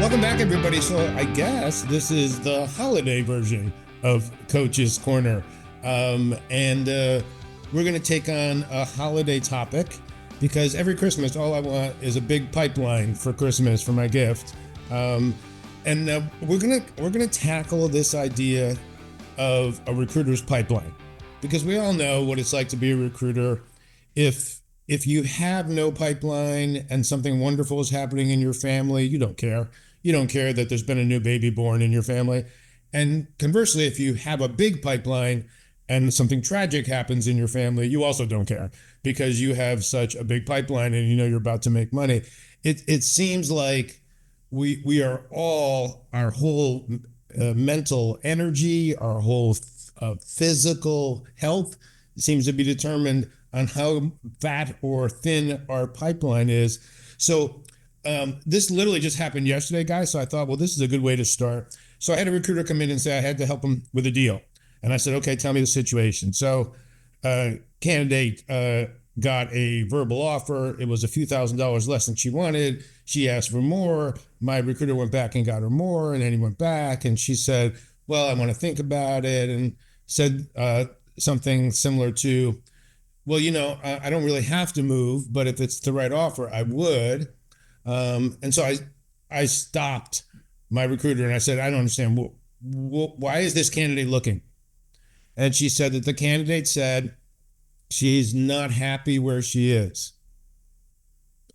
Welcome back, everybody. So I guess this is the holiday version of Coach's Corner. And we're going to take on a holiday topic because every Christmas, all I want is a big pipeline for Christmas for my gift. And we're gonna tackle this idea of a recruiter's pipeline, because we all know what it's like to be a recruiter. If you have no pipeline and something wonderful is happening in your family, you don't care. You don't care that there's been a new baby born in your family. And conversely, if you have a big pipeline and something tragic happens in your family, you also don't care because you have such a big pipeline and you know you're about to make money. It seems like we are all, our whole mental energy, our whole physical health seems to be determined on how fat or thin our pipeline is. So this literally just happened yesterday, guys. So I thought, well, this is a good way to start. So I had a recruiter come in and say I had to help him with a deal. And I said, okay, tell me the situation. So candidate got a verbal offer. It was a few $1,000s less than she wanted. She asked for more. My recruiter went back and got her more. And then he went back and she said, well, I want to think about it. And said something similar to, well, you know, I don't really have to move, but if it's the right offer, I would. And so I stopped my recruiter and I said, I don't understand. Why is this candidate looking? And she said that the candidate said she's not happy where she is.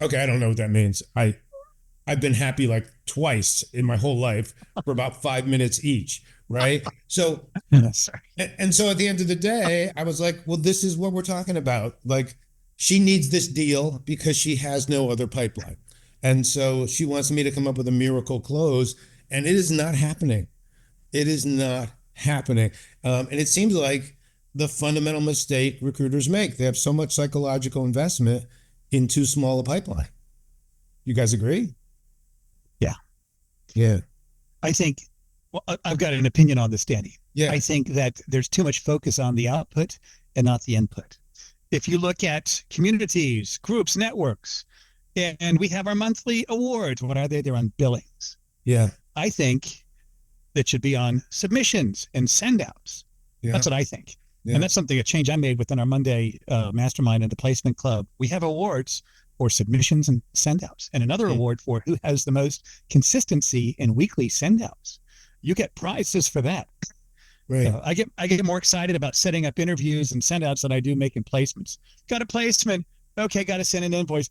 Okay, I don't know what that means. I've been happy like twice in my whole life for about 5 minutes each, right? So, and so at the end of the day, I was like, well, this is what we're talking about. Like, she needs this deal because she has no other pipeline. And so she wants me to come up with a miracle close, and it is not happening. It is not happening. And it seems like the fundamental mistake recruiters make. They have so much psychological investment in too small a pipeline. You guys agree? Yeah. Yeah. I think, well, I've got an opinion on this, Danny. Yeah. I think that there's too much focus on the output and not the input. If you look at communities, groups, networks, and we have our monthly awards, what are they? They're on billings. Yeah. I think that should be on submissions and send-outs. Yeah. That's what I think. Yeah. And that's a change I made within our Monday mastermind and the placement club. We have awards for submissions and send-outs, and another award for who has the most consistency in weekly send-outs. You get prizes for that. Right. I get more excited about setting up interviews and send-outs than I do making placements. Got a placement. Okay, got to send an invoice.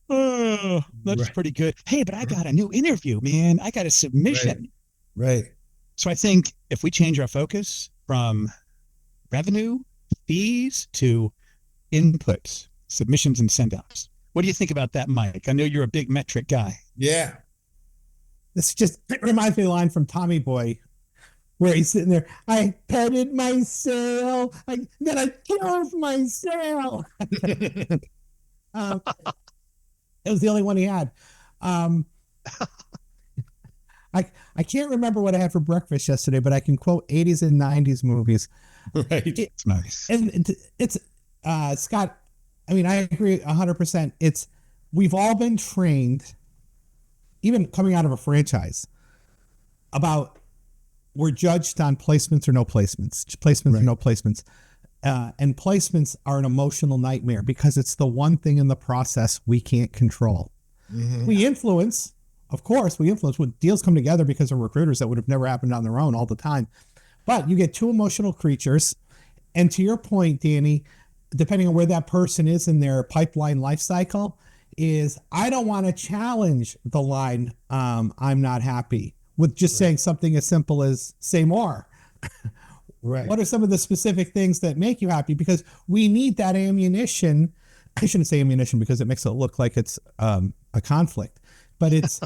Oh, that's pretty good. Hey, but I got a new interview, man. I got a submission. Right. So I think if we change our focus from revenue, fees to inputs, submissions, and send-outs. What do you think about that, Mike? I know you're a big metric guy. Yeah. This just reminds me of a line from Tommy Boy where he's sitting there, I petted my sail, then I killed my sail. It was the only one he had. I can't remember what I had for breakfast yesterday, but I can quote 80s and 90s movies. Right. It's nice. And it's Scott, I mean, I agree 100%. We've all been trained, even coming out of a franchise, about we're judged on placements or no placements, or no placements. And placements are an emotional nightmare because it's the one thing in the process we can't control. Mm-hmm. We influence, of course, when deals come together because of recruiters that would have never happened on their own all the time. But you get two emotional creatures. And to your point, Danny, depending on where that person is in their pipeline life cycle, is I don't want to challenge the line, I'm not happy, with just saying something as simple as say more. Right. What are some of the specific things that make you happy? Because we need that ammunition. I shouldn't say ammunition because it makes it look like it's a conflict, but it's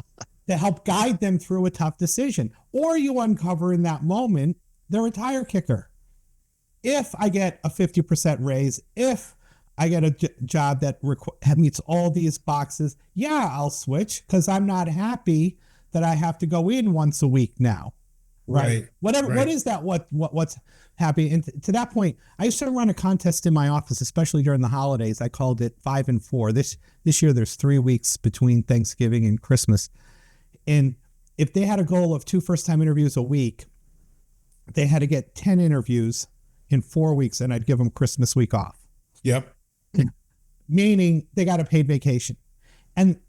to help guide them through a tough decision. Or you uncover in that moment, they're a tire kicker. If I get a 50% raise, if I get a job that meets all these boxes, yeah, I'll switch because I'm not happy that I have to go in once a week now. Right. Whatever. Right. What is that? What's happy? And to that point, I used to run a contest in my office, especially during the holidays. I called it 5 and 4. This year, there's 3 weeks between Thanksgiving and Christmas. And if they had a goal of 2 first-time interviews a week, they had to get 10 interviews in 4 weeks, and I'd give them Christmas week off. Yep. Meaning they got a paid vacation. And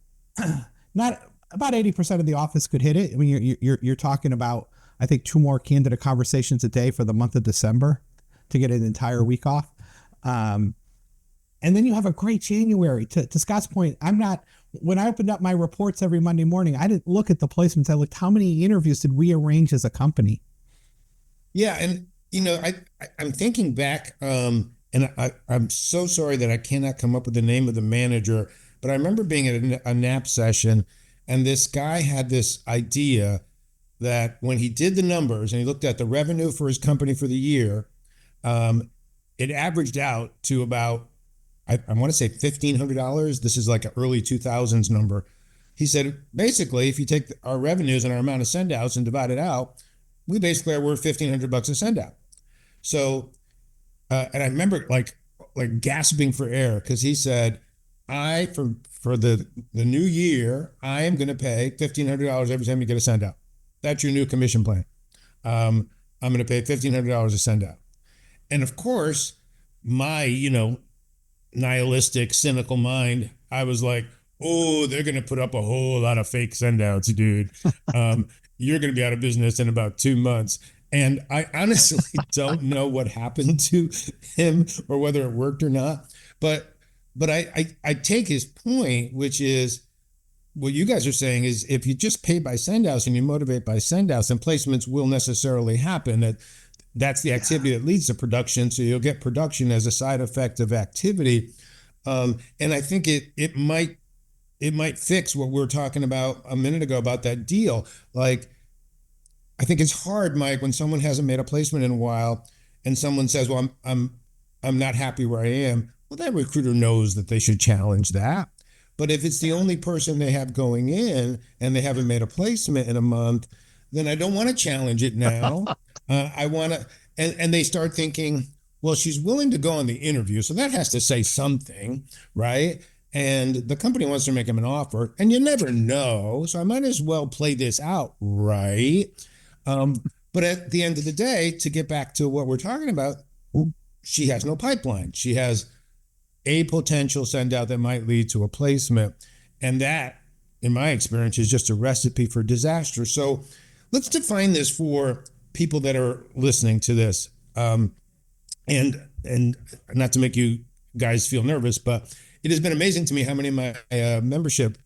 not about 80% of the office could hit it. I mean, you're talking about, I think, 2 more candidate conversations a day for the month of December to get an entire week off. And then you have a great January. To Scott's point, when I opened up my reports every Monday morning, I didn't look at the placements. I looked, how many interviews did we arrange as a company? Yeah. And, I'm thinking back, and I'm so sorry that I cannot come up with the name of the manager, but I remember being at a NAP session, and this guy had this idea that when he did the numbers and he looked at the revenue for his company for the year, it averaged out to about, I want to say $1,500. This is like an early 2000s number. He said, basically, if you take our revenues and our amount of send outs and divide it out, we basically are worth $1,500 a send out. So, and I remember like gasping for air, because he said, for the new year, I am going to pay $1,500 every time you get a send out. That's your new commission plan. I'm going to pay $1,500 a send out. And of course, my, nihilistic, cynical mind, I was like, oh, they're going to put up a whole lot of fake send outs, dude. You're going to be out of business in about 2 months. And I honestly don't know what happened to him or whether it worked or not. But I take his point, which is what you guys are saying is, if you just pay by send outs and you motivate by send outs, then placements will necessarily happen. That's the activity that leads to production. So you'll get production as a side effect of activity. And I think it might fix what we were talking about a minute ago about that deal. Like, I think it's hard, Mike, when someone hasn't made a placement in a while and someone says, well, I'm not happy where I am. Well, that recruiter knows that they should challenge that. But if it's the only person they have going in and they haven't made a placement in a month, then I don't want to challenge it now. I want to, and they start thinking, well, she's willing to go on the interview, so that has to say something, right? And the company wants to make him an offer, and you never know, so I might as well play this out, right? But at the end of the day, to get back to what we're talking about, she has no pipeline. She has a potential send out that might lead to a placement. And that, in my experience, is just a recipe for disaster. So let's define this for people that are listening to this. And not to make you guys feel nervous, but it has been amazing to me how many of my membership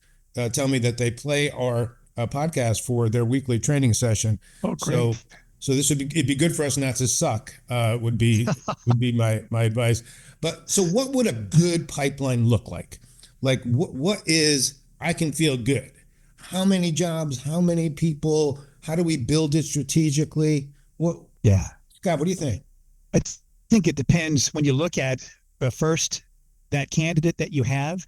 tell me that they play our podcast for their weekly training session. Oh, great. So it'd be good for us not to suck, would be my advice. But so what would a good pipeline look like? Like what is, I can feel good? How many jobs? How many people? How do we build it strategically? Scott, what do you think? I think it depends. When you look at first, that candidate that you have,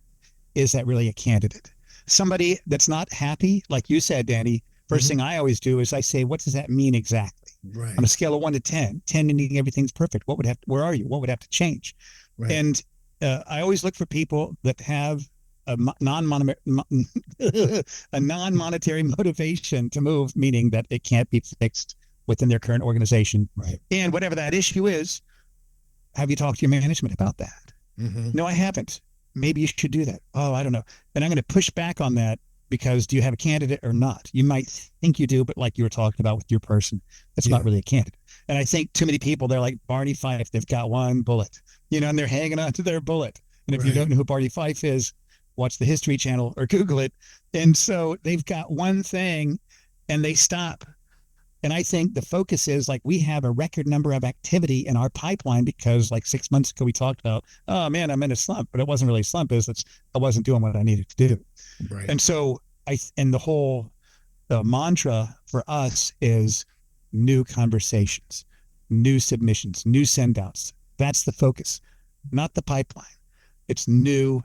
is that really a candidate? Somebody that's not happy, like you said, Danny, first thing I always do is I say, what does that mean exactly? Right. On a scale of 1 to 10, 10 meaning everything's perfect. Where are you? What would have to change? Right. And I always look for people that have a non-monetary motivation to move, meaning that it can't be fixed within their current organization. Right. And whatever that issue is, have you talked to your management about that? No, I haven't. Maybe you should do that. Oh, I don't know. And I'm going to push back on that, because do you have a candidate or not? You might think you do, but like you were talking about with your person, that's not really a candidate. And I think too many people, they're like Barney Fife. They've got one bullet, and they're hanging on to their bullet. And if you don't know who Barney Fife is, watch the History Channel or Google it. And so they've got one thing and they stop. And I think the focus is, like, we have a record number of activity in our pipeline because, like, 6 months ago, we talked about, oh man, I'm in a slump, but it wasn't really a slump. I wasn't doing what I needed to do. Right. And so the whole mantra for us is new conversations, new submissions, new send outs. That's the focus, not the pipeline. It's new.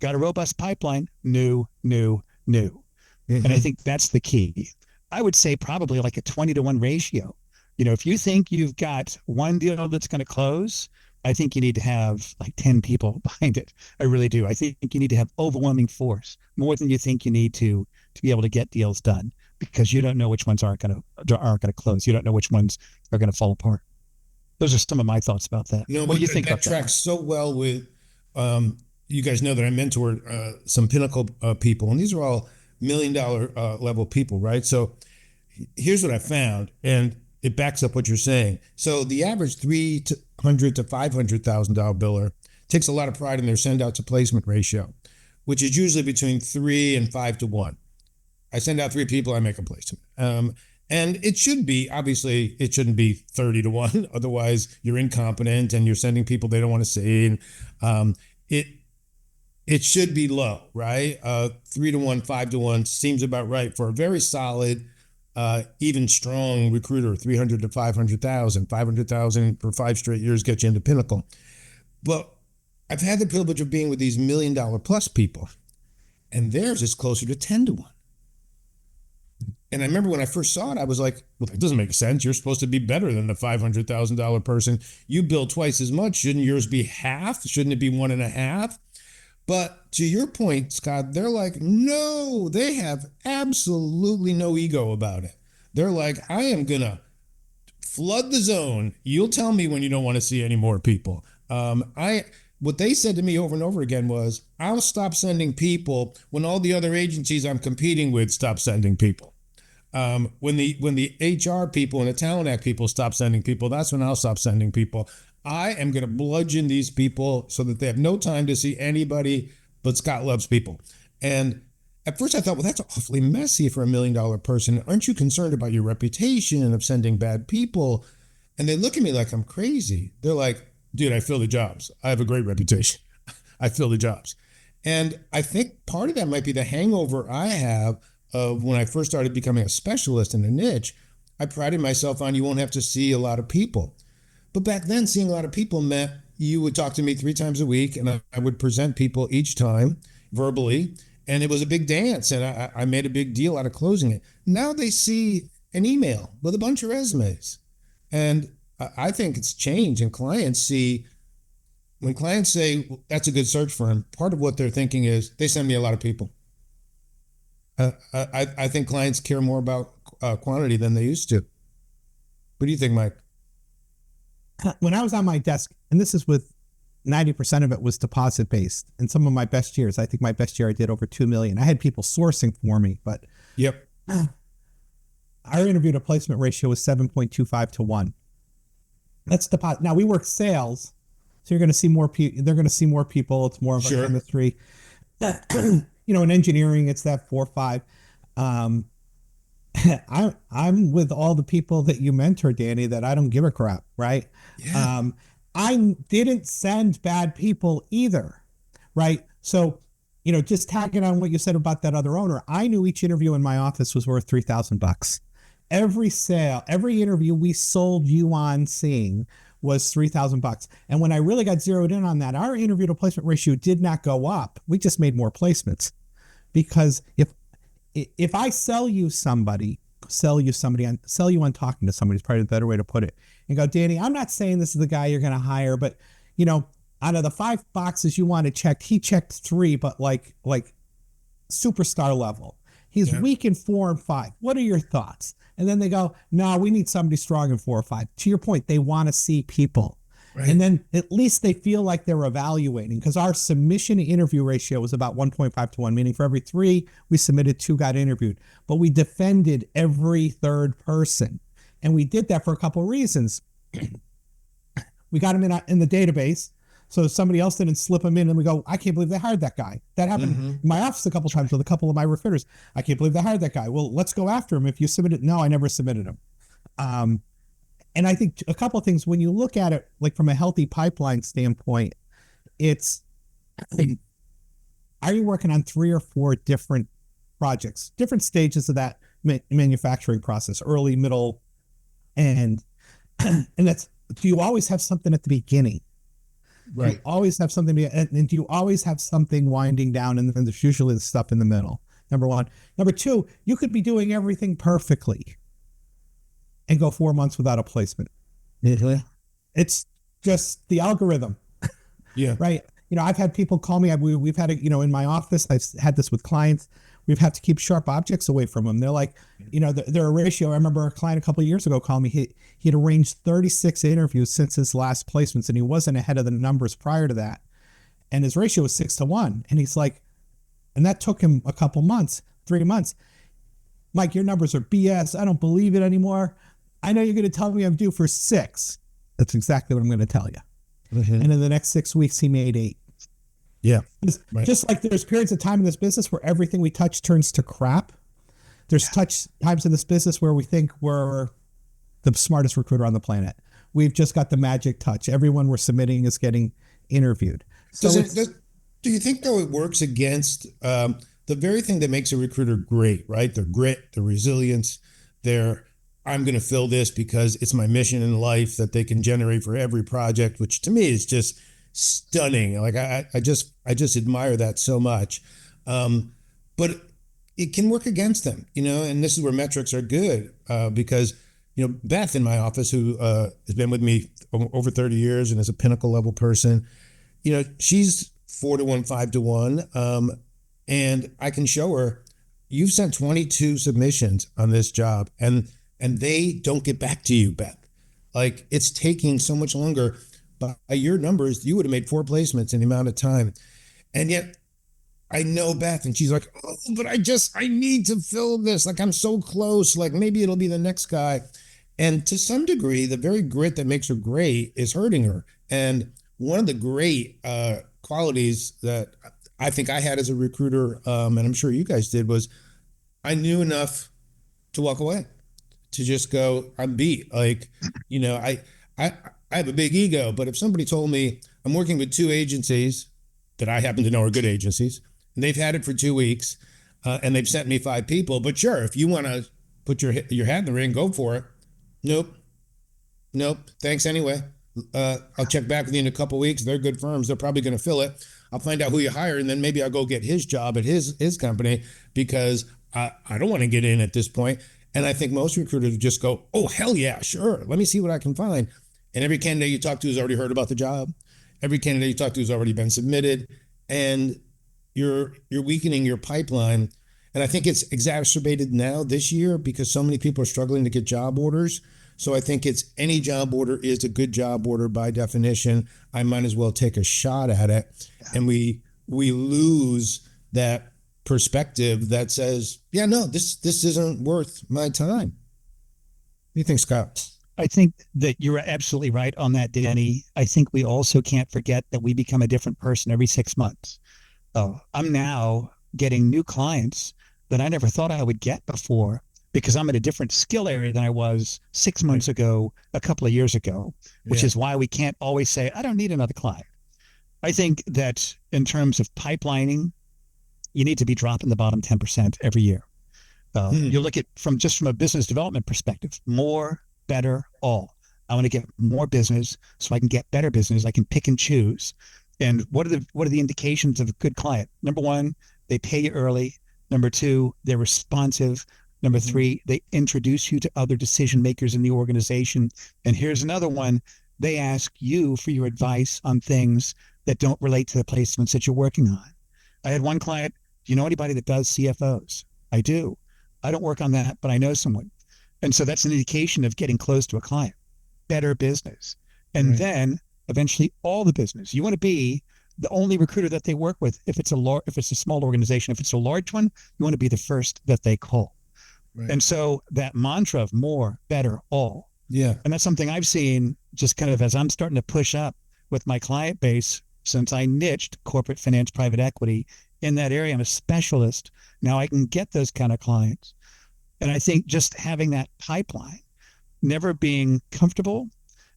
Got a robust pipeline, new. And I think that's the key. I would say probably like a 20-to-1 ratio. If you think you've got one deal that's going to close, I think you need to have like 10 people behind it. I really do. I think you need to have overwhelming force, more than you think you need to to be able to get deals done, because you don't know which ones aren't going to close. You don't know which ones are going to fall apart. Those are some of my thoughts about that. What do you think about that? That tracks so well with, you guys know that I mentor some pinnacle people, and these are all $1 million level people, right? So here's what I found, and it backs up what you're saying. So the average $300,000 to $500,000 biller takes a lot of pride in their send out to placement ratio, which is usually between 3 and 5 to 1. I send out 3 people, I make a placement. And it should be, obviously, it shouldn't be 30 to 1. Otherwise, you're incompetent and you're sending people they don't want to see. And it should be low, right? 3 to 1, 5 to 1 seems about right for a very solid, even strong recruiter. 300 to 500,000, 500,000 for 5 straight years gets you into pinnacle. But I've had the privilege of being with these $1 million plus people, and theirs is closer to 10 to 1. And I remember when I first saw it, I was like, well, that doesn't make sense. You're supposed to be better than the $500,000 person. You bill twice as much. Shouldn't yours be half? Shouldn't it be 1.5? But to your point, Scott, they're like, no, they have absolutely no ego about it. They're like, I am going to flood the zone. You'll tell me when you don't want to see any more people. What they said to me over and over again was, I'll stop sending people when all the other agencies I'm competing with stop sending people. When the HR people and the Talent Act people stop sending people, that's when I'll stop sending people. I am going to bludgeon these people so that they have no time to see anybody but Scott loves people. And at first I thought, well, that's awfully messy for $1 million person. Aren't you concerned about your reputation of sending bad people? And they look at me like I'm crazy. They're like, dude, I fill the jobs. I have a great reputation. I fill the jobs. And I think part of that might be the hangover I have of when I first started becoming a specialist in a niche. I prided myself on you won't have to see a lot of people. But back then, seeing a lot of people meant you would talk to me 3 times a week, and I would present people each time verbally, and it was a big dance, and I made a big deal out of closing it. Now they see an email with a bunch of resumes. And I think it's changed, and clients see, when clients say, well, that's a good search firm, part of what they're thinking is, they send me a lot of people. I think clients care more about quantity than they used to. What do you think, Mike? When I was on my desk, and this is with 90% of it was deposit based, and some of my best years, I think my best year I did over 2 million. I had people sourcing for me, but yep, our interview to placement ratio was 7.25 to 1. That's deposit. Now we work sales, so you're going to see more people. They're going to see more people. It's more of a chemistry. In engineering, it's that 4 or 5. I'm with all the people that you mentor, Danny, that I don't give a crap, right? Yeah. I didn't send bad people either, right? So, just tagging on what you said about that other owner, I knew each interview in my office was worth $3,000. Every sale, every interview we sold you on seeing was $3,000. And when I really got zeroed in on that, our interview to placement ratio did not go up. We just made more placements, because if I sell you on talking to somebody is probably the better way to put it, and go, Danny, I'm not saying this is the guy you're going to hire, but out of the 5 boxes you wanted checked, he checked 3, but like superstar level. He's weak in 4 and 5. What are your thoughts? And then they go, no, we need somebody strong in 4 or 5. To your point, they want to see people. Right. And then at least they feel like they're evaluating, because our submission to interview ratio was about 1.5 to 1, meaning for every 3 we submitted, 2 got interviewed. But we defended every third person. And we did that for a couple of reasons. We got them in the database, so somebody else didn't slip them in, and we go, I can't believe they hired that guy. That happened in my office a couple of times with a couple of my recruiters. I can't believe they hired that guy. Well, let's go after him. If you submitted, no, I never submitted him. And I think a couple of things, when you look at it, like from a healthy pipeline standpoint, it's, are you working on 3 or 4 different projects, different stages of that manufacturing process, early, middle, and that's, do you always have something at the beginning? Right. Do you always have something, and do you always have something winding down, and then there's usually the stuff in the middle? Number 1. Number 2, you could be doing everything perfectly and go 4 months without a placement. It's just the algorithm. Yeah. Right. I've had people call me. We've had in my office, I've had this with clients. we've had to keep sharp objects away from them. They're like, they're a ratio. I remember a client a couple of years ago called me. He had arranged 36 interviews since his last placements, and he wasn't ahead of the numbers prior to that. And his ratio was 6-1. And he's like, and that took him a couple months, 3 months. Mike, your numbers are BS. I don't believe it anymore. I know you're going to tell me I'm due for 6. That's exactly what I'm going to tell you. Mm-hmm. And in the next 6 weeks, he made 8. Yeah. Right. Just like there's periods of time in this business where everything we touch turns to crap. There's times in this business where we think we're the smartest recruiter on the planet. We've just got the magic touch. Everyone we're submitting is getting interviewed. So do you think, though, it works against the very thing that makes a recruiter great, right? Their grit, their resilience, I'm going to fill this because it's my mission in life that they can generate for every project, which to me is just stunning. Like I just admire that so much. But it can work against them, and this is where metrics are good because, Beth in my office, who has been with me over 30 years and is a pinnacle level person, she's 4-1, 5-1. And I can show her, you've sent 22 submissions on this job and they don't get back to you, Beth. Like, it's taking so much longer. By your numbers, you would have made 4 placements in the amount of time. And yet I know Beth, and she's like, oh, but I need to fill this. Like, I'm so close. Like, maybe it'll be the next guy. And to some degree, the very grit that makes her great is hurting her. And one of the great qualities that I think I had as a recruiter, and I'm sure you guys did, was I knew enough to walk away, to just go, I'm beat. Like, I have a big ego, but if somebody told me I'm working with 2 agencies that I happen to know are good agencies, and they've had it for 2 weeks, and they've sent me 5 people, but sure, if you want to put your hat in the ring, go for it. Nope. Thanks anyway. I'll check back with you in a couple of weeks. They're good firms. They're probably going to fill it. I'll find out who you hire, and then maybe I'll go get his job at his company because I don't want to get in at this point. And I think most recruiters just go, oh, hell yeah, sure. Let me see what I can find. And every candidate you talk to has already heard about the job. Every candidate you talk to has already been submitted. And you're weakening your pipeline. And I think it's exacerbated now this year because so many people are struggling to get job orders. So I think it's any job order is a good job order by definition. I might as well take a shot at it. And we lose that perspective that says, yeah, no, this isn't worth my time. What do you think, Scott? I think that you're absolutely right on that, Danny. I think we also can't forget that we become a different person every 6 months. I'm now getting new clients that I never thought I would get before because I'm in a different skill area than I was 6 months ago, a couple of years ago, which is why we can't always say, I don't need another client. I think that in terms of pipelining, you need to be dropping the bottom 10% every year. You look at from a business development perspective, more, better, all. I want to get more business so I can get better business. I can pick and choose. And what are the indications of a good client? Number 1, they pay you early. Number 2, they're responsive. Number 3, they introduce you to other decision makers in the organization. And here's another one. They ask you for your advice on things that don't relate to the placements that you're working on. I had one client, do you know anybody that does CFOs? I do. I don't work on that, but I know someone. And so that's an indication of getting close to a client, better business. And then eventually all the business. You want to be the only recruiter that they work with. If it's a small organization, if it's a large one, you want to be the first that they call. Right. And so that mantra of more, better, all. Yeah. And that's something I've seen just kind of as I'm starting to push up with my client base since I niched corporate finance, private equity in that area. I'm a specialist. Now I can get those kind of clients. And I think just having that pipeline, never being comfortable.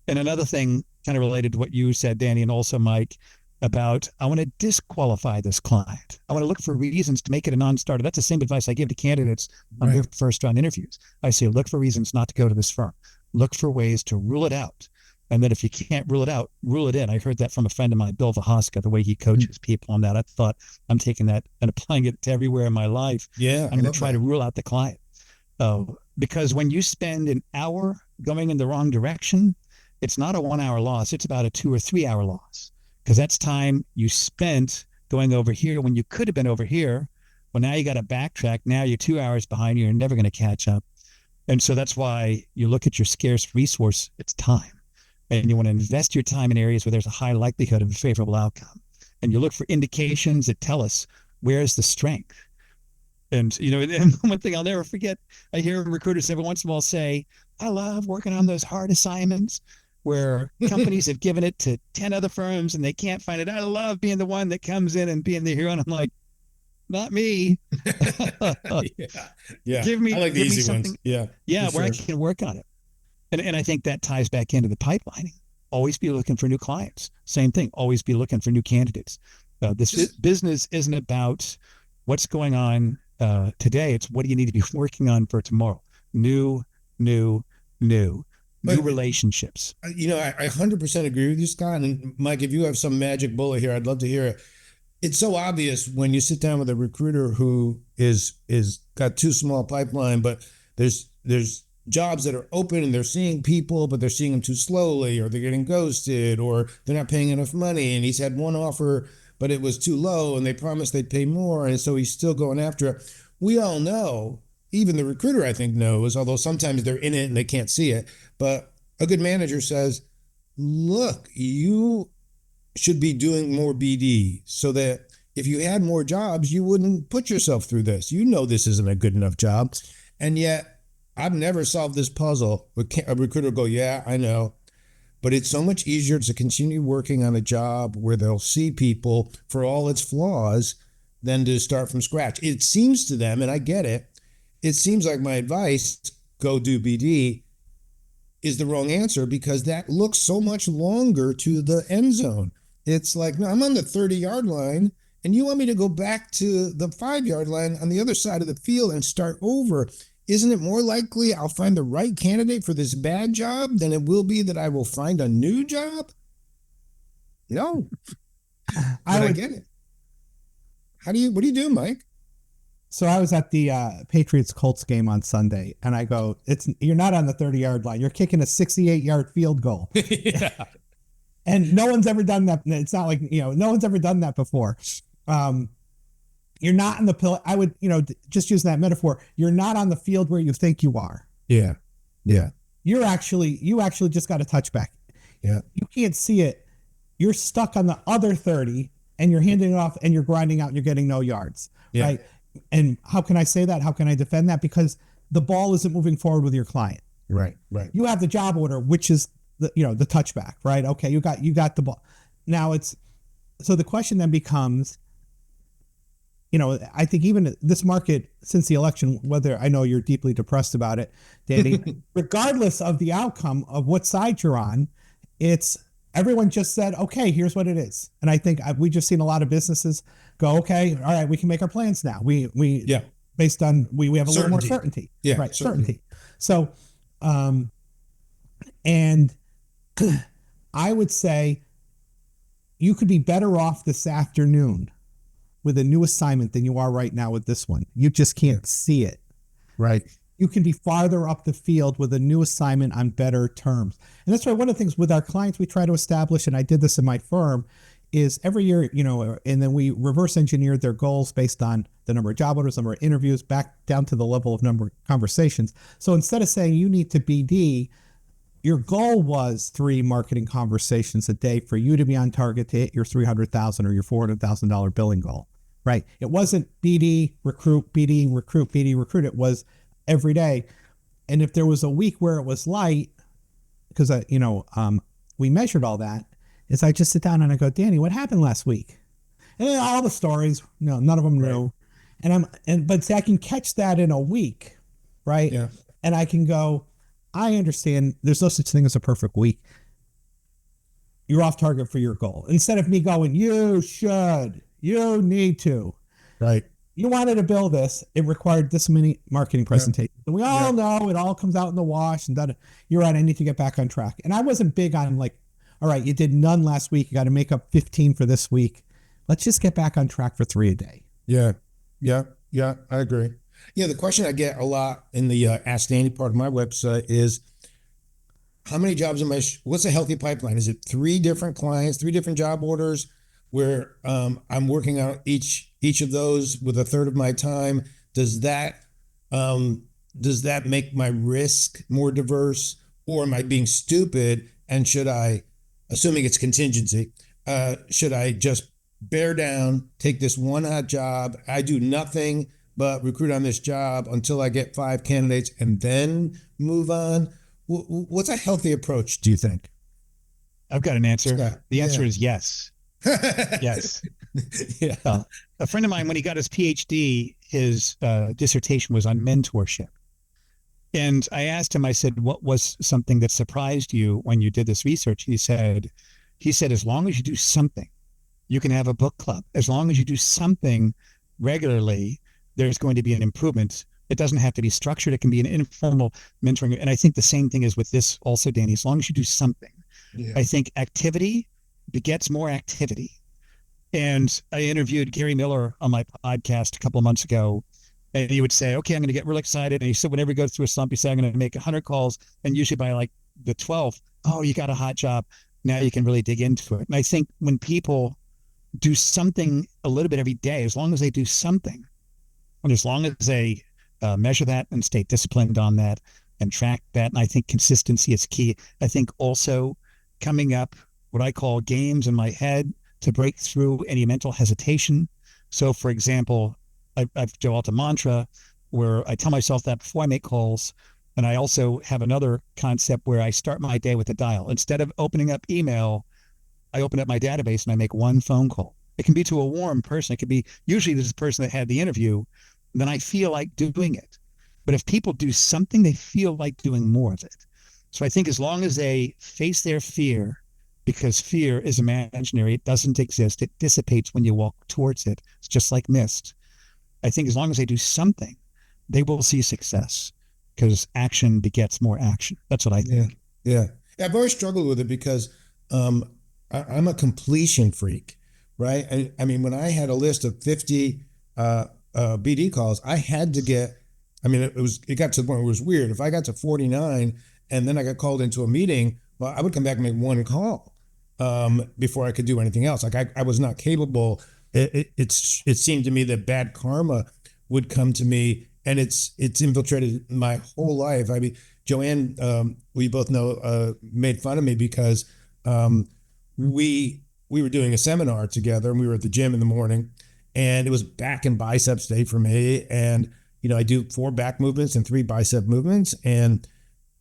And another thing kind of related to what you said, Danny, and also Mike, about I want to disqualify this client. I want to look for reasons to make it a non-starter. That's the same advice I give to candidates on their first round interviews. I say, look for reasons not to go to this firm. Look for ways to rule it out. And then if you can't rule it out, rule it in. I heard that from a friend of mine, Bill Vahaska, the way he coaches people on that. I thought I'm taking that and applying it to everywhere in my life. Yeah, I'm going to try to rule out the client. Because when you spend an hour going in the wrong direction, it's not a 1 hour loss. It's about a 2 or 3 hour loss. Because that's time you spent going over here when you could have been over here Well, now you got to backtrack. Now you're 2 hours behind. You're never going to catch up. And so that's why you look at your scarce resource. It's time. And you want to invest your time in areas where there's a high likelihood of a favorable outcome. And you look for indications that tell us where's the strength. And, and one thing I'll never forget, I hear recruiters every once in a while say, I love working on those hard assignments where companies have given it to 10 other firms and they can't find it. I love being the one that comes in and being the hero. And I'm like, not me. Yeah. Give me, I like the easy ones. Yeah. Yeah. Where I can work on it. And I think that ties back into the pipelining. Always be looking for new clients. Same thing. Always be looking for new candidates. Business isn't about what's going on today. It's what do you need to be working on for tomorrow? New relationships. I 100% agree with you, Scott. And Mike, if you have some magic bullet here, I'd love to hear it. It's so obvious when you sit down with a recruiter who is got too small a pipeline, but there's jobs that are open and they're seeing people, but they're seeing them too slowly, or they're getting ghosted, or they're not paying enough money. And he's had one offer, but it was too low and they promised they'd pay more. And so he's still going after it. We all know, even the recruiter, I think, knows, although sometimes they're in it and they can't see it. But a good manager says, look, you should be doing more BD so that if you had more jobs, you wouldn't put yourself through this. You know this isn't a good enough job. And yet, I've never solved this puzzle. A recruiter will go, yeah, I know. But it's so much easier to continue working on a job where they'll see people for all its flaws than to start from scratch. It seems to them, and I get it, it seems like my advice, go do BD, is the wrong answer because that looks so much longer to the end zone. It's like, no, I'm on the 30-yard line, and you want me to go back to the 5-yard line on the other side of the field and start over. Isn't it more likely I'll find the right candidate for this bad job than it will be that I will find a new job? No. I get it. What do you do, Mike? So I was at the Patriots-Colts game on Sunday, and I go, you're not on the 30-yard line. You're kicking a 68-yard field goal. Yeah. And no one's ever done that. It's not like, no one's ever done that before. You're not in the I would, just use that metaphor. You're not on the field where you think you are. Yeah. Yeah. You actually just got a touchback. Yeah. You can't see it. You're stuck on the other 30 and you're handing it off and you're grinding out and you're getting no yards. Yeah. Right. And how can I say that? How can I defend that? Because the ball isn't moving forward with your client. Right. Right. You have the job order, which is the touchback, right? Okay. You got the ball. Now so the question then becomes, I think even this market since the election, whether I know you're deeply depressed about it, Danny, regardless of the outcome of what side you're on, everyone just said, okay, here's what it is. And I think we just seen a lot of businesses go, okay, all right, we can make our plans now. Based on, we have a little more certainty. Yeah. Right. Certainty. So, and I would say you could be better off this afternoon with a new assignment than you are right now with this one. You just can't see it. Right. You can be farther up the field with a new assignment on better terms. And that's why one of the things with our clients we try to establish, and I did this in my firm, is every year, and then we reverse engineered their goals based on the number of job orders, number of interviews, back down to the level of number of conversations. So instead of saying you need to BD, your goal was 3 marketing conversations a day for you to be on target to hit your $300,000 or your $400,000 billing goal. Right. It wasn't BD, recruit, BD, recruit, BD, recruit. It was every day. And if there was a week where it was light, because we measured all that, is I just sit down and I go, Danny, what happened last week? And then all the stories, none of them knew. Right. But I can catch that in a week, right? Yeah. And I can go, I understand there's no such thing as a perfect week. You're off target for your goal. Instead of me going, you need to. Right. You wanted to build this. It required this many marketing presentations. Yeah. And we all know it all comes out in the wash and that you're right. I need to get back on track. And I wasn't big on like, all right, you did none last week. You got to make up 15 for this week. Let's just get back on track for 3 a day. Yeah. Yeah. Yeah. I agree. Yeah. The question I get a lot in the Ask Danny part of my website is, how many jobs what's a healthy pipeline? Is it 3 different clients, 3 different job orders? where I'm working on each of those with a third of my time. Does that make my risk more diverse, or am I being stupid? And should I, assuming it's contingency, should I just bear down, take this one hot job? I do nothing but recruit on this job until I get 5 candidates and then move on. What's a healthy approach, do you think? I've got an answer. Scott, The answer is yes. Yes. Yeah. A friend of mine, when he got his PhD, his dissertation was on mentorship. And I asked him, I said, what was something that surprised you when you did this research? He said, as long as you do something, you can have a book club. As long as you do something regularly, there's going to be an improvement. It doesn't have to be structured. It can be an informal mentoring. And I think the same thing is with this also, Danny, as long as you do something. Yeah. I think activity begets more activity. And I interviewed Gary Miller on my podcast a couple of months ago. And he would say, okay, I'm going to get real excited. And he said, whenever he goes through a slump, he said, I'm going to make 100 calls. And usually by like the 12th, oh, you got a hot job. Now you can really dig into it. And I think when people do something a little bit every day, as long as they do something, and as long as they measure that and stay disciplined on that and track that, and I think consistency is key. I think also coming up what I call games in my head to break through any mental hesitation. So, for example, I've developed a mantra where I tell myself that before I make calls. And I also have another concept where I start my day with a dial. Instead of opening up email, I open up my database and I make one phone call. It can be to a warm person. It could be usually this person that had the interview. Then I feel like doing it. But if people do something, they feel like doing more of it. So I think as long as they face their fear, because fear is imaginary, it doesn't exist. It dissipates when you walk towards it. It's just like mist. I think as long as they do something, they will see success, because action begets more action. That's what I think. Yeah. I've always struggled with it because I'm a completion freak, right? I mean, when I had a list of 50 BD calls, I had to get, I mean, it got to the point where it was weird. If I got to 49 and then I got called into a meeting, well, I would come back and make one call before I could do anything else. Like I was not capable. It seemed to me that bad karma would come to me, and it's infiltrated my whole life. I mean, Joanne, we both know, made fun of me because we were doing a seminar together, and we were at the gym in the morning, and it was back and biceps day for me. And, I do 4 back movements and 3 bicep movements. And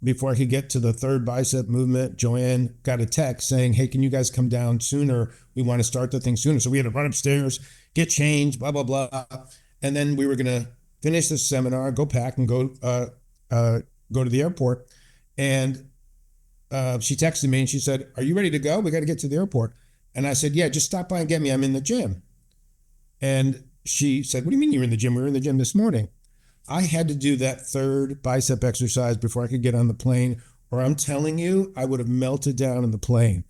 before I could get to the 3rd bicep movement, Joanne got a text saying, hey, can you guys come down sooner? We want to start the thing sooner. So we had to run upstairs, get changed, blah, blah, blah. And then we were going to finish the seminar, go pack and go to the airport. And she texted me and she said, are you ready to go? We got to get to the airport. And I said, yeah, just stop by and get me. I'm in the gym. And she said, what do you mean you're in the gym? We were in the gym this morning. I had to do that 3rd bicep exercise before I could get on the plane, or I'm telling you, I would have melted down in the plane.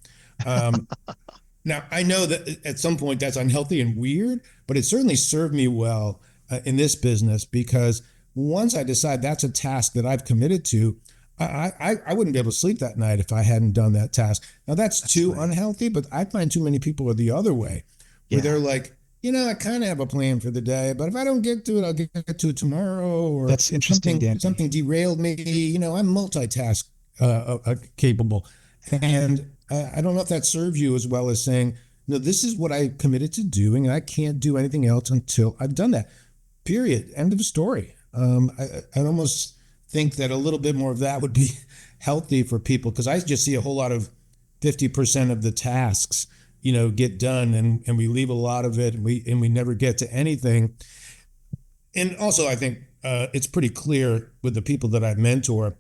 Now, I know that at some point that's unhealthy and weird, but it certainly served me well in this business, because once I decide that's a task that I've committed to, I wouldn't be able to sleep that night if I hadn't done that task. Now, that's too unhealthy, but I find too many people are the other way, where they're like, I kind of have a plan for the day, but if I don't get to it, I'll get to it tomorrow. Or that's interesting, Dan. Something derailed me. I'm multitask capable. And I don't know if that serves you as well as saying, no, this is what I committed to doing, and I can't do anything else until I've done that. Period. End of story. I almost think that a little bit more of that would be healthy for people, because I just see a whole lot of 50% of the tasks get done, and we leave a lot of it, and we never get to anything. And also, I think it's pretty clear with the people that I mentor,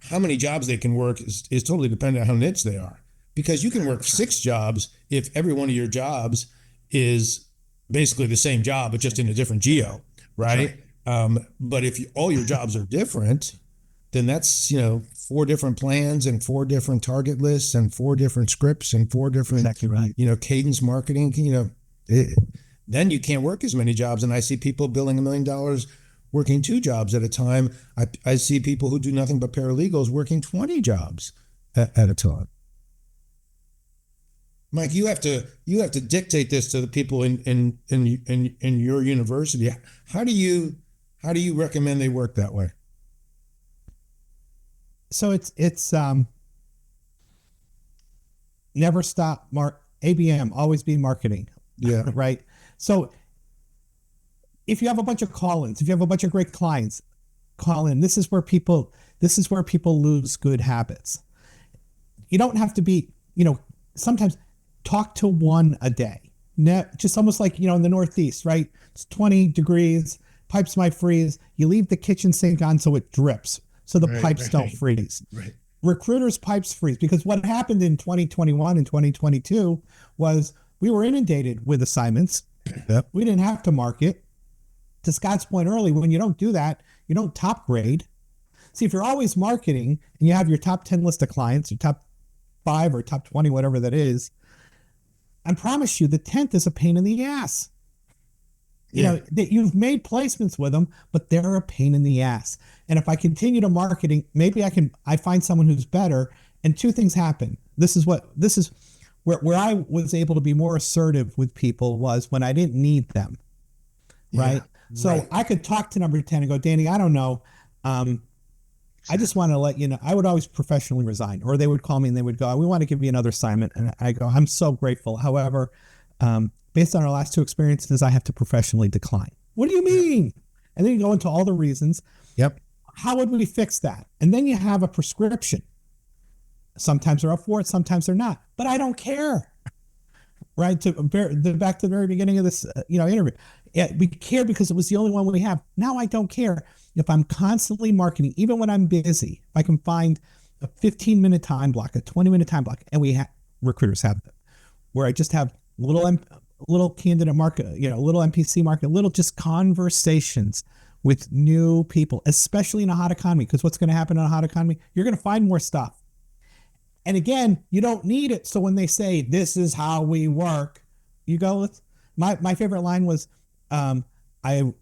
how many jobs they can work is totally dependent on how niche they are. Because you can work 6 jobs if every one of your jobs is basically the same job, but just in a different geo, right? But if all your jobs are different, then that's 4 different plans and 4 different target lists and 4 different scripts and 4 different cadence marketing. Then you can't work as many jobs. And I see people billing $1 million working 2 jobs at a time. I see people who do nothing but paralegals working 20 jobs at a time. Mike, you have to dictate this to the people in your university. How do you recommend they work that way? So it's never stop ABM, always be marketing. Yeah. Right. So if you have a bunch of call-ins, if you have a bunch of great clients, call in. This is where people lose good habits. You don't have to be, sometimes talk to one a day. Just almost like, in the Northeast, right? It's 20 degrees, pipes might freeze. You leave the kitchen sink on so it drips, so the pipes don't freeze. Right. Recruiters' pipes freeze because what happened in 2021 and 2022 was we were inundated with assignments. Yep. We didn't have to market. To Scott's point early, when you don't do that, you don't top grade. See, if you're always marketing and you have your top 10 list of clients, your top 5 or top 20, whatever that is, I promise you the 10th is a pain in the ass. That you've made placements with them, but they're a pain in the ass. And if I continue to marketing, maybe I find someone who's better. And two things happen. This is where I was able to be more assertive with people was when I didn't need them. Right. Yeah, so right. I could talk to number 10 and go, Danny, I don't know. I just want to let you know, I would always professionally resign, or they would call me and they would go, we want to give you another assignment. And I go, I'm so grateful. However, based on our last 2 experiences, I have to professionally decline. What do you mean? And then you go into all the reasons. Yep. How would we fix that? And then you have a prescription. Sometimes they're up for it, sometimes they're not, but I don't care. Right. Back to the very beginning of this, interview. Yeah, we care because it was the only one we have. Now I don't care. If I'm constantly marketing, even when I'm busy, if I can find a 15-minute time block, a 20-minute time block, and recruiters have them, where I just have little candidate market, little NPC market, little just conversations with new people, especially in a hot economy. Because what's going to happen in a hot economy? You're going to find more stuff. And again, you don't need it. So when they say, this is how we work, you go with, my favorite line was, I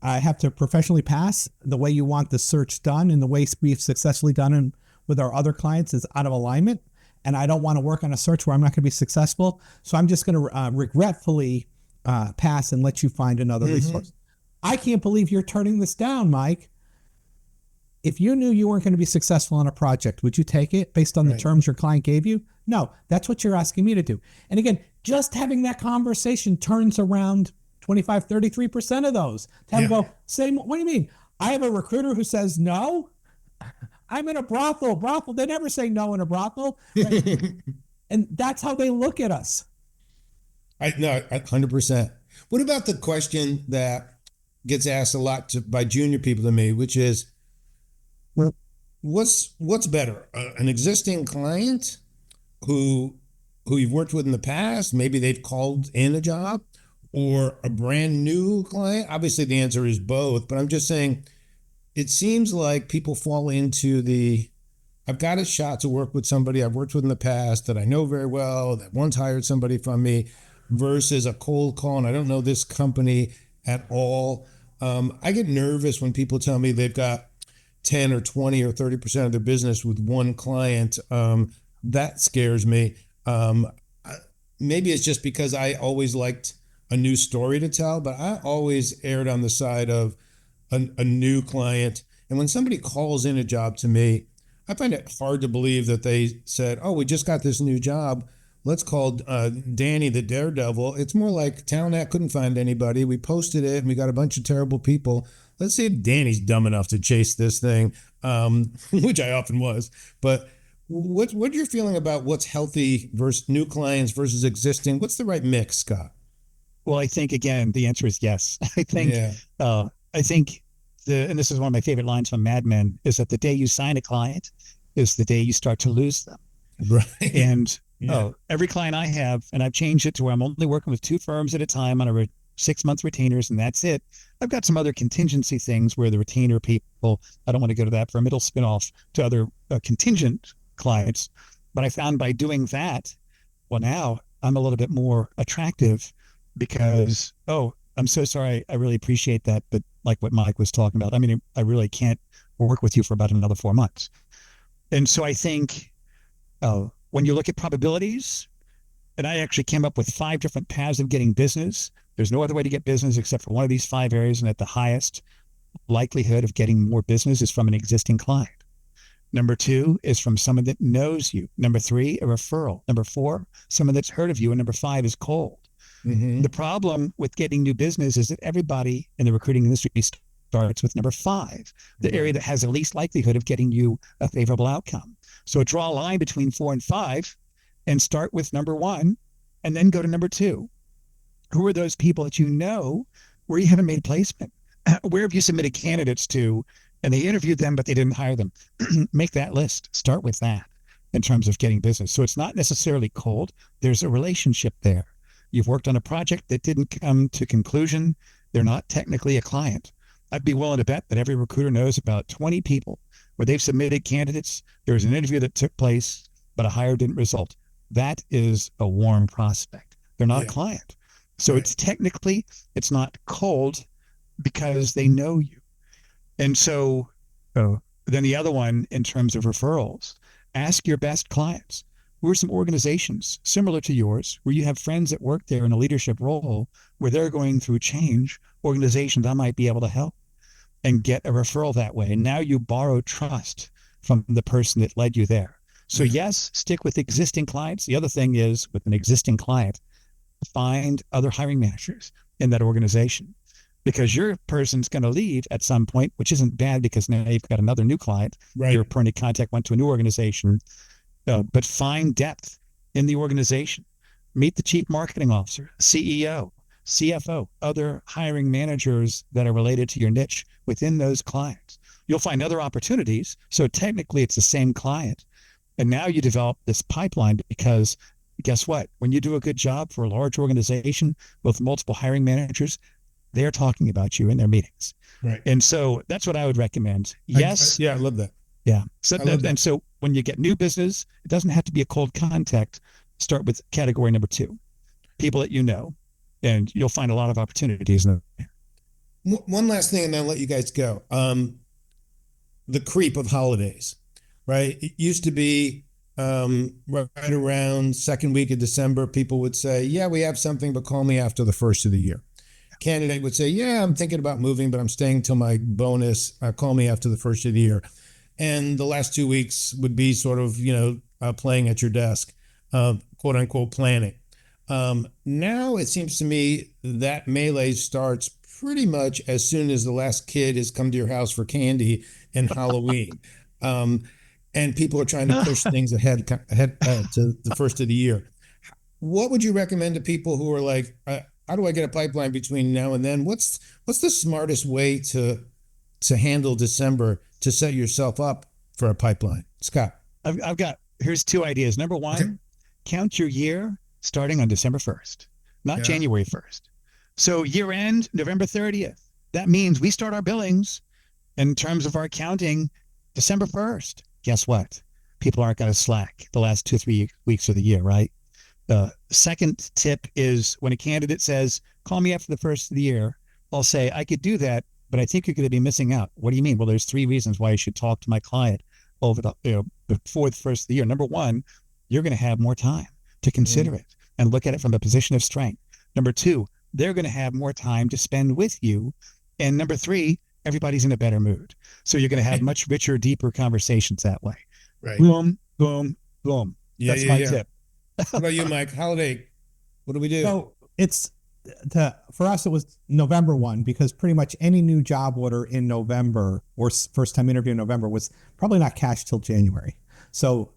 have to professionally pass. The way you want the search done and the way we've successfully done it with our other clients is out of alignment. And I don't want to work on a search where I'm not going to be successful. So I'm just going to regretfully pass and let you find another resource. I can't believe you're turning this down, Mike. If you knew you weren't going to be successful on a project, would you take it based on the terms your client gave you? No, that's what you're asking me to do. And again, just having that conversation turns around 25, 33% of those. To have them go, what do you mean? I have a recruiter who says no. I'm in a brothel. They never say no in a brothel. Right? And that's how they look at us. No, 100%. What about the question that gets asked a lot by junior people to me, which is, what's better, an existing client who you've worked with in the past, maybe they've called in a job, or a brand new client? Obviously, the answer is both, but I'm just saying, it seems like people fall into I've got a shot to work with somebody I've worked with in the past that I know very well, that once hired somebody from me, versus a cold call, and I don't know this company at all. I get nervous when people tell me they've got 10 or 20 or 30% of their business with one client. That scares me. Maybe it's just because I always liked a new story to tell, but I always erred on the side of a new client. And when somebody calls in a job to me, I find it hard to believe that they said, oh, we just got this new job. Let's call Danny the Daredevil. It's more like Talent couldn't find anybody. We posted it and we got a bunch of terrible people. Let's see if Danny's dumb enough to chase this thing, which I often was. But what are you feeling about what's healthy versus new clients versus existing? What's the right mix, Scott? Well, I think, again, the answer is yes. I think and this is one of my favorite lines from Mad Men, is that the day you sign a client is the day you start to lose them. Right. And every client I have, and I've changed it to where I'm only working with 2 firms at a time on a 6-month retainers, and that's it. I've got some other contingency things where the retainer people, I don't want to go to that for a middle spinoff to other contingent clients. But I found by doing that, well, now I'm a little bit more attractive because, I'm so sorry. I really appreciate that. But like what Mike was talking about, I mean, I really can't work with you for about another 4 months. And so I think when you look at probabilities, And I actually came up with 5 different paths of getting business. There's no other way to get business except for one of these 5 areas. And at the highest likelihood of getting more business is from an existing client. Number 2 is from someone that knows you. Number 3, a referral. Number 4, someone that's heard of you. And number 5 is cold. Mm-hmm. The problem with getting new business is that everybody in the recruiting industry starts with number 5, the area that has the least likelihood of getting you a favorable outcome. So draw a line between 4 and 5 and start with number 1 and then go to number 2. Who are those people that you know where you haven't made placement? Where have you submitted candidates to and they interviewed them, but they didn't hire them? Make that list. Start with that in terms of getting business. So it's not necessarily cold. There's a relationship there. You've worked on a project that didn't come to conclusion. They're not technically a client. I'd be willing to bet that every recruiter knows about 20 people where they've submitted candidates. There was an interview that took place, but a hire didn't result. That is a warm prospect. They're not a client. So it's technically, it's not cold because they know you. And so then the other one in terms of referrals, ask your best clients. Who are some organizations similar to yours where you have friends that work there in a leadership role where they're going through change, organizations I might be able to help, and get a referral that way. And now you borrow trust from the person that led you there. So yes, stick with existing clients. The other thing is with an existing client, find other hiring managers in that organization because your person's going to leave at some point, which isn't bad because now you've got another new client. Right. Your point of contact went to a new organization. But find depth in the organization. Meet the chief marketing officer, CEO, CFO, other hiring managers that are related to your niche within those clients. You'll find other opportunities. So technically it's the same client. And now you develop this pipeline because guess what? When you do a good job for a large organization with multiple hiring managers, they're talking about you in their meetings. Right. And so that's what I would recommend. Yes. I love that. Yeah. So and so when you get new business, it doesn't have to be a cold contact. Start with category number 2, people that you know, and you'll find a lot of opportunities in there. One last thing, and then I'll let you guys go. The creep of holidays, right? It used to be right around second week of December, people would say, yeah, we have something, but call me after the first of the year. Candidate would say, yeah, I'm thinking about moving, but I'm staying till my bonus. Call me after the first of the year. And the last 2 weeks would be sort of, playing at your desk, quote unquote, planning. Now it seems to me that melee starts pretty much as soon as the last kid has come to your house for candy and Halloween. And people are trying to push things ahead to the first of the year. What would you recommend to people who are like, how do I get a pipeline between now and then? What's the smartest way to handle December to set yourself up for a pipeline? Scott. Here's 2 ideas. Number 1, count your year starting on December 1st, not January 1st. So year end, November 30th. That means we start our billings in terms of our accounting December 1st. Guess what? People aren't going to slack the last 2-3 weeks of the year, right? The second tip is when a candidate says, call me after the first of the year, I'll say, I could do that, but I think you're going to be missing out. What do you mean? Well, there's 3 reasons why you should talk to my client before the first of the year. Number 1, you're going to have more time to consider it and look at it from a position of strength. Number 2, they're going to have more time to spend with you. And number 3, everybody's in a better mood. So you're going to have much richer, deeper conversations that way. Right. Boom, boom, boom. That's my tip. What about you, Mike? Holiday, what do we do? So for us, it was November 1 because pretty much any new job order in November or first time interview in November was probably not cashed till January. So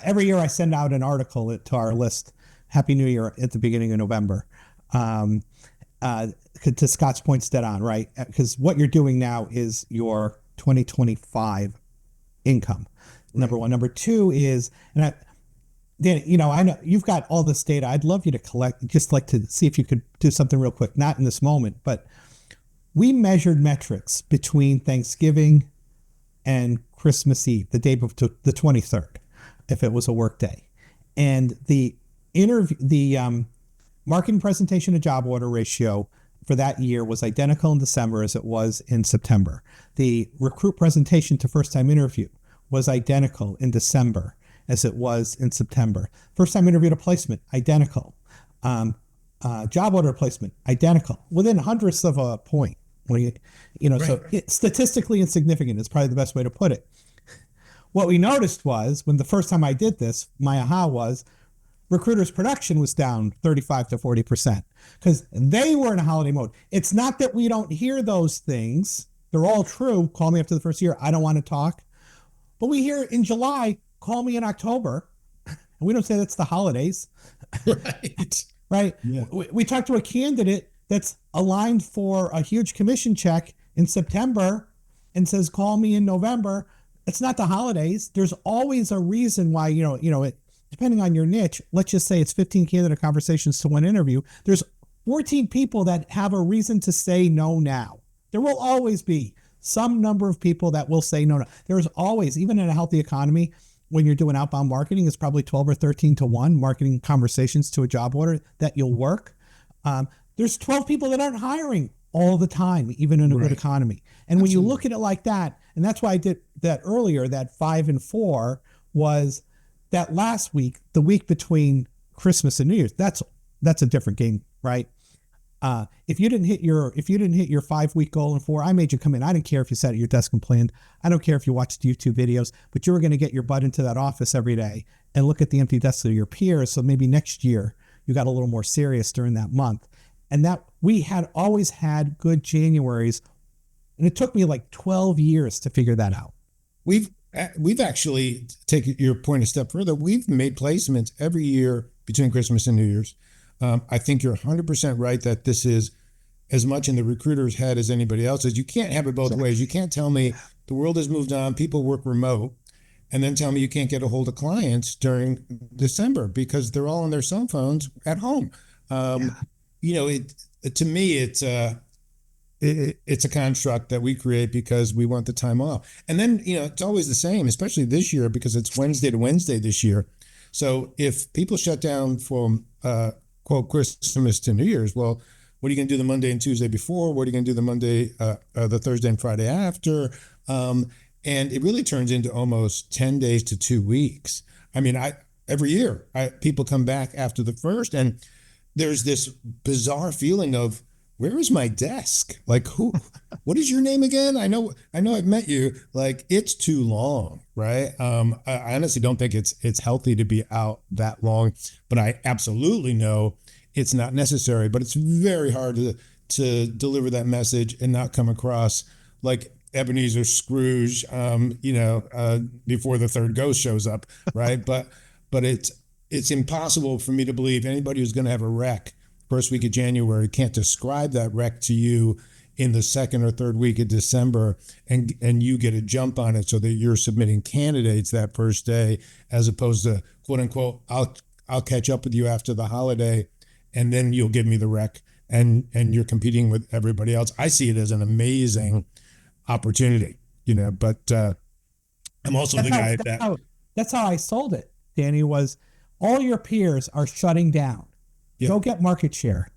every year I send out an article to our list, Happy New Year at the beginning of November. To Scott's points dead on, right? Because what you're doing now is your 2025 income. Right. Number 1. Number 2 is, Dan, I know you've got all this data. I'd love you to collect, just like to see if you could do something real quick, not in this moment, but we measured metrics between Thanksgiving and Christmas Eve, the day before the 23rd, if it was a work day. And the marketing presentation to job order ratio for that year was identical in December as it was in September. The recruit presentation to first time interview was identical in December as it was in September. First time interviewed a placement, identical. Job order placement, identical, within hundredths of a point. Right. So statistically insignificant is probably the best way to put it. What we noticed was when the first time I did this, my aha was recruiters' production was down 35 to 40% because they were in a holiday mode. It's not that we don't hear those things. They're all true. Call me after the first year. I don't want to talk. But we hear in July, call me in October. And we don't say that's the holidays. Right. Right. Yeah. We talked to a candidate that's aligned for a huge commission check in September and says, call me in November. It's not the holidays. There's always a reason why, depending on your niche, let's just say it's 15 candidate conversations to one interview. There's 14 people that have a reason to say no now. There will always be some number of people that will say no. There's always, even in a healthy economy, when you're doing outbound marketing, it's probably 12 or 13 to 1 marketing conversations to a job order that you'll work. There's 12 people that aren't hiring all the time, even in a good economy. And when you look at it like that, and that's why I did that earlier, that 5 and 4 was that last week, the week between Christmas and New Year's. That's a different game, right? If you didn't hit your 5-week goal in 4, I made you come in. I didn't care if you sat at your desk and planned. I don't care if you watched YouTube videos, but you were going to get your butt into that office every day and look at the empty desks of your peers. So maybe next year you got a little more serious during that month. And that we had always had good Januaries. And it took me like 12 years to figure that out. We've actually taken your point a step further. We've made placements every year between Christmas and New Year's. I think you're 100% right that this is as much in the recruiter's head as anybody else's. You can't have it both ways. You can't tell me the world has moved on, people work remote, and then tell me you can't get a hold of clients during December because they're all on their cell phones at home. To me, it's a construct that we create because we want the time off. And then, it's always the same, especially this year because it's Wednesday to Wednesday this year. So if people shut down from quote Christmas to New Year's, well, what are you going to do the Monday and Tuesday before? What are you going to do the Monday, the Thursday and Friday after? And it really turns into almost 10 days to 2 weeks. I mean, every year people come back after the first, and there's this bizarre feeling of, where is my desk? Like, what is your name again? I know I've met you. Like, it's too long, right? I honestly don't think it's healthy to be out that long, but I absolutely know it's not necessary. But it's very hard to deliver that message and not come across like Ebenezer Scrooge, before the third ghost shows up, right? but it's impossible for me to believe anybody who's going to have a wreck first week of January can't describe that wreck to you in the second or third week of December, and you get a jump on it so that you're submitting candidates that first day, as opposed to quote unquote, I'll catch up with you after the holiday and then you'll give me the rec, and you're competing with everybody else. I see it as an amazing opportunity, but I'm also the guy that's how I sold it, Danny, was all your peers are shutting down. Yeah. Go get market share.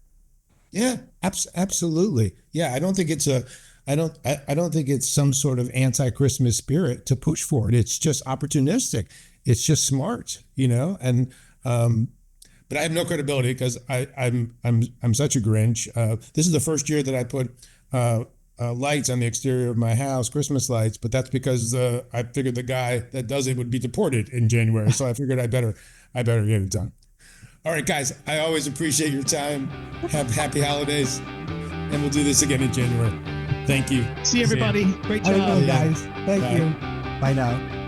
Yeah, absolutely. Yeah, I don't think it's I don't think it's some sort of anti-Christmas spirit to push for it. It's just opportunistic. It's just smart, And but I have no credibility because I'm such a Grinch. This is the first year that I put lights on the exterior of my house, Christmas lights, but that's because I figured the guy that does it would be deported in January, so I figured I better get it done. All right, guys, I always appreciate your time. Have happy holidays, and we'll do this again in January. Thank you. See everybody. Great job, guys. Thank you. Bye now.